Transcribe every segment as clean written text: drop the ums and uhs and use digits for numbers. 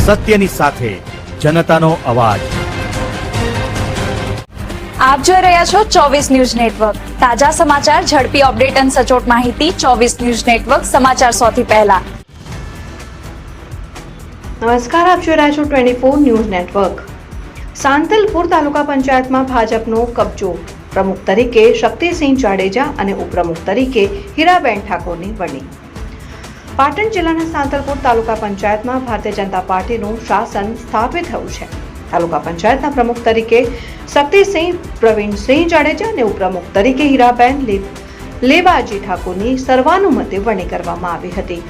સત્યની સાથે જનતાનો અવાજ। આપ જોઈ રહ્યા છો 24 ન્યૂઝ નેટવર્ક। તાજા સમાચાર, ઝડપી અપડેટ અને સચોટ માહિતી 24 ન્યૂઝ નેટવર્ક સમાચાર સૌથી પહેલા। નમસ્કાર, આપ જોઈ રહ્યા છો 24 ન્યૂઝ નેટવર્ક। સાંતલપુર તાલુકા પંચાયતમાં ભાજપનો કબજો। પ્રમુખ તરીકે શક્તિસિંહ જાડેજા અને ઉપપ્રમુખ તરીકે હીરાબેન ઠાકોરની વરણી। પાટણ જિલ્લાના સાંતલપુર તાલુકા પંચાયતમાં ભારતીય જનતા પાર્ટીનું શાસન સ્થાપિત થયું છે। તાલુકા પંચાયતના પ્રમુખ તરીકે શક્તિસિંહ પ્રવીણસિંહ જાડેજા અને ઉપપ્રમુખ તરીકે હીરાબેન લેવાજી ઠાકોરની સર્વાનુમતે વરણી કરવામાં આવી હતી।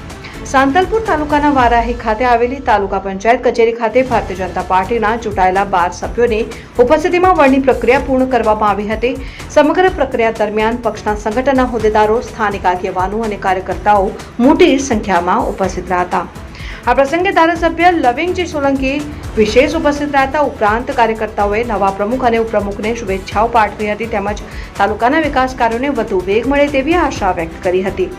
સાંતલપુર તાલુકાના વારાહી ખાતે આવેલી તાલુકા પંચાયત કચેરી ખાતે ભારતીય જનતા પાર્ટીના ચૂંટાયેલા 12 સભ્યોની ઉપસ્થિતિમાં વરણી પ્રક્રિયા પૂર્ણ કરવામાં આવી હતી। સમગ્ર પ્રક્રિયા દરમિયાન પક્ષના સંગઠનના હોદ્દેદારો, સ્થાનિક આગેવાનો અને કાર્યકર્તાઓ મોટી સંખ્યામાં ઉપસ્થિત રહ્યા હતા। આ પ્રસંગે ધારાસભ્ય લવિંગજી સોલંકી વિશેષ ઉપસ્થિત રહ્યા હતા। ઉપરાંત કાર્યકર્તાઓએ નવા પ્રમુખ અને ઉપપ્રમુખને શુભેચ્છાઓ પાઠવી હતી તેમજ તાલુકાના વિકાસ કાર્યોને વધુ વેગ મળે તેવી આશા વ્યક્ત કરી હતી।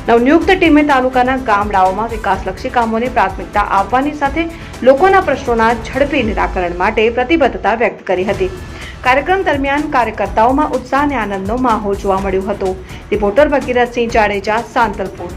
નવનિયુક્ત ટીમે તાલુકાના ગામડાઓમાં વિકાસલક્ષી કામોને પ્રાથમિકતા આપવાની સાથે લોકોના પ્રશ્નોના ઝડપી નિરાકરણ માટે પ્રતિબદ્ધતા વ્યક્ત કરી હતી। કાર્યક્રમ દરમિયાન કાર્યકર્તાઓમાં ઉત્સાહ અને આનંદનો માહોલ જોવા મળ્યો હતો। રિપોર્ટર ભગીરથસિંહ જાડેજા, સાંતલપુર।